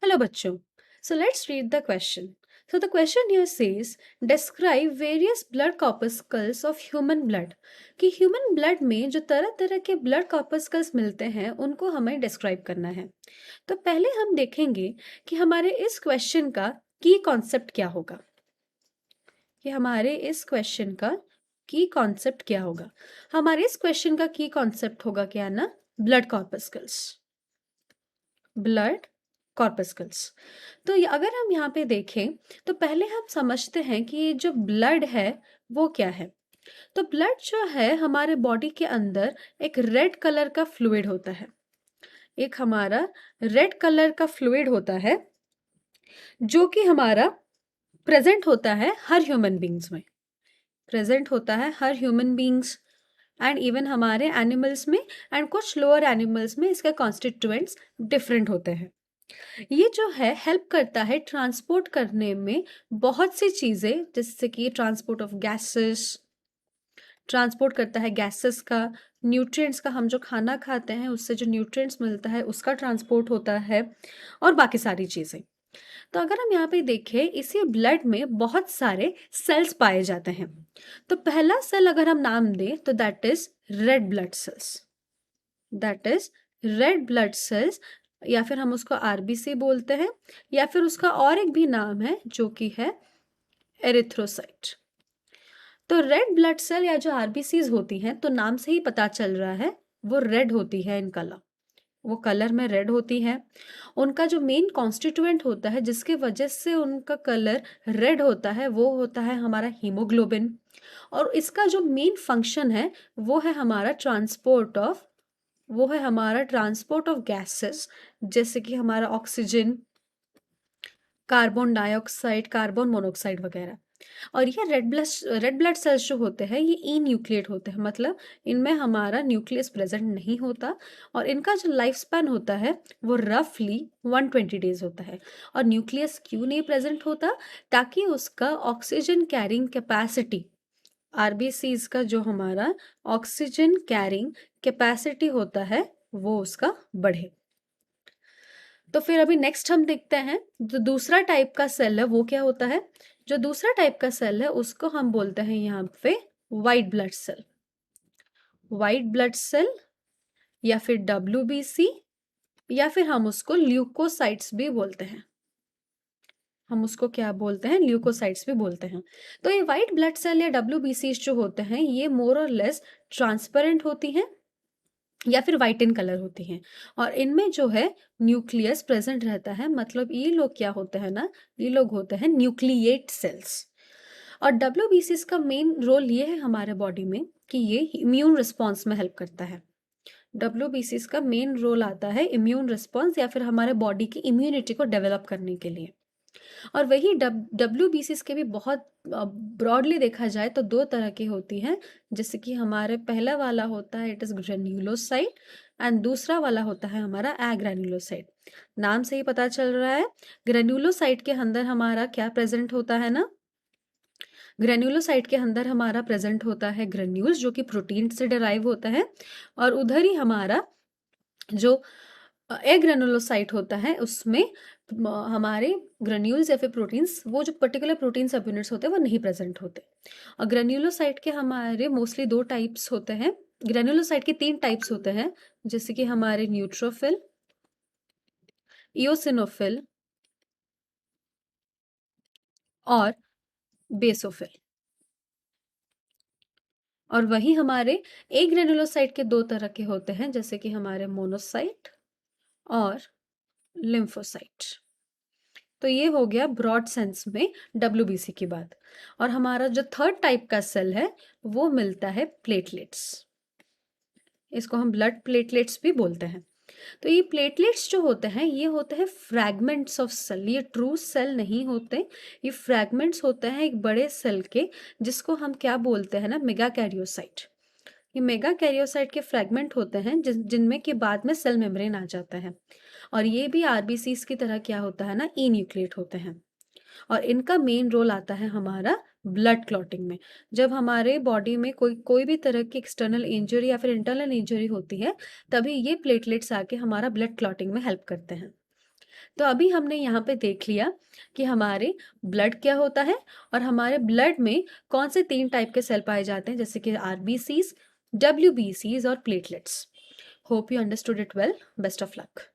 Hello बच्चों. So let's read the question. So the question here says describe various blood corpuscles of human blood. कि human blood में जो तरह तरह के blood corpuscles मिलते हैं उनको हमें describe करना है. तो पहले हम देखेंगे कि हमारे इस question का key concept क्या होगा. कि हमारे इस question का key concept क्या होगा. हमारे इस question का key concept होगा क्या ना, blood corpuscles. ब्लड कॉर्पस्कल्स. तो अगर हम यहाँ पे देखें तो पहले हम समझते हैं कि ये जो ब्लड है वो क्या है. तो ब्लड जो है हमारे बॉडी के अंदर एक रेड कलर का फ्लूइड होता है. एक हमारा रेड कलर का फ्लूइड होता है जो कि हमारा प्रेजेंट होता है हर ह्यूमन बींग्स में. प्रेजेंट होता है हर ह्यूमन बींग्स एंड इवन हमारे एनिमल्स में एंड कुछ लोअर एनिमल्स में इसके कॉन्स्टिट्यूएंट्स डिफरेंट होते हैं. ये जो है हेल्प करता है ट्रांसपोर्ट करने में बहुत सी चीज़ें, जैसे कि ट्रांसपोर्ट ऑफ गैसेस, ट्रांसपोर्ट करता है गैसेस का, न्यूट्रिएंट्स का, हम जो खाना खाते हैं उससे जो न्यूट्रिएंट्स मिलता है उसका ट्रांसपोर्ट होता है और बाकी सारी चीज़ें. तो अगर हम यहाँ पे देखें इसी ब्लड में बहुत सारे सेल्स पाए जाते हैं. तो पहला सेल अगर हम नाम दें तो that is red blood cells. That is red blood cells, या फिर हम उसको आरबीसी बोलते हैं, या फिर उसका और एक भी नाम है जो कि है एरिथ्रोसाइट. तो रेड ब्लड सेल या जो आरबीसीज होती हैं तो नाम से ही पता चल रहा है वो रेड होती है इन कलर. वो कलर में रेड होती है. उनका जो मेन कॉन्स्टिट्यूएंट होता है जिसके वजह से उनका कलर रेड होता है वो होता है हमारा हीमोग्लोबिन. और इसका जो मेन फंक्शन है वो है हमारा ट्रांसपोर्ट ऑफ गैसेस, जैसे कि हमारा oxygen, carbon dioxide, carbon monoxide वगैरह. और ये रेड ब्लड सेल्स जो होते हैं ये ई न्यूक्लिएट होते हैं, मतलब इनमें हमारा न्यूक्लियस प्रेजेंट नहीं होता. और इनका जो लाइफ स्पैन होता है वो रफली 120 डेज होता है. और न्यूक्लियस क्यों नहीं प्रेजेंट होता? ताकि उसका ऑक्सीजन कैरिंग कैपेसिटी, आरबीसीज का जो हमारा ऑक्सीजन कैरिंग कैपेसिटी होता है वो उसका बढ़े. तो फिर अभी नेक्स्ट हम देखते हैं जो दूसरा टाइप का सेल है वो क्या होता है. जो दूसरा टाइप का सेल है उसको हम बोलते हैं यहाँ पे white blood cell. White blood cell या फिर डब्ल्यूबीसी, या फिर हम उसको ल्यूकोसाइट्स भी बोलते हैं. हम उसको क्या बोलते हैं? ल्यूकोसाइट्स भी बोलते हैं. तो ये वाइट ब्लड सेल या डब्ल्यूबीसी जो होते हैं ये मोर और लेस ट्रांसपेरेंट होती हैं या फिर वाइट इन कलर होती हैं. और इनमें जो है न्यूक्लियस प्रेजेंट रहता है, मतलब ये लोग क्या होते हैं ना, ये लोग होते हैं न्यूक्लिएट सेल्स. और डब्ल्यूबीसीज का मेन रोल ये है हमारे बॉडी में कि ये इम्यून रिस्पॉन्स में हेल्प करता है. डब्ल्यूबीसीज का मेन रोल आता है इम्यून रिस्पॉन्स या फिर हमारे बॉडी की इम्यूनिटी को डेवलप करने के लिए. और वही डब्ल्यूबीसीज के भी बहुत ब्रॉडली देखा जाए तो दो तरह की होती हैं. जैसे कि हमारे पहला वाला होता है इट इज ग्रेन्युलोसाइट एंड दूसरा वाला होता है हमारा एग्रेन्युलोसाइट. नाम से ही पता चल रहा है ग्रेन्युलोसाइट के अंदर हमारा क्या प्रेजेंट होता है ना, ग्रेन्युलोसाइट के अंदर हमारा प्रेजेंट होता है ग्रेन्यूल्स जो कि प्रोटीन से डिराइव होता है. और उधर ही हमारा जो एग्रेनुलोसाइट होता है उसमें हमारे ग्रेन्यूल्स या फिर प्रोटीन्स, वो जो पर्टिकुलर प्रोटीन सब यूनिट्स होते हैं वो नहीं प्रेजेंट होते. और ग्रेन्युलोसाइट के हमारे मोस्टली दो टाइप्स होते हैं. ग्रेन्युलोसाइट के 3 टाइप्स होते हैं, जैसे कि हमारे न्यूट्रोफिल, इओसिनोफिल और बेसोफिल. और वही हमारे एग्रेनुलोसाइट के 2 तरह के होते हैं, जैसे कि हमारे मोनोसाइट और लिम्फोसाइट. तो ये हो गया ब्रॉड सेंस में डब्ल्यूबीसी की बात. और हमारा जो थर्ड टाइप का सेल है वो मिलता है प्लेटलेट्स. इसको हम ब्लड प्लेटलेट्स भी बोलते हैं. तो ये प्लेटलेट्स जो होते हैं ये होते हैं फ्रैगमेंट्स ऑफ सेल. ये ट्रू सेल नहीं होते, ये फ्रैगमेंट्स होते हैं एक बड़े सेल के, जिसको हम क्या बोलते हैं ना, मेगा कैरियोसाइट. ये मेगा कैरियोसाइट के फ्रैगमेंट होते हैं जिनमें के बाद में सेल मेम्ब्रेन आ जाता है. और ये भी आरबीसीज की तरह क्या होता है ना, ई न्यूक्लिएट होते हैं. और इनका मेन रोल आता है हमारा ब्लड क्लॉटिंग में. जब हमारे बॉडी में कोई कोई भी तरह की एक्सटर्नल इंजरी या फिर इंटरनल इंजरी होती है तभी ये प्लेटलेट्स आके हमारा ब्लड क्लॉटिंग में हेल्प करते हैं. तो अभी हमने यहाँ पे देख लिया कि हमारे ब्लड क्या होता है और हमारे ब्लड में कौन से 3 टाइप के सेल पाए जाते हैं, जैसे कि आरबीसीज, डब्ल्यूबीसीज और platelets. Hope you understood it well. Best of luck.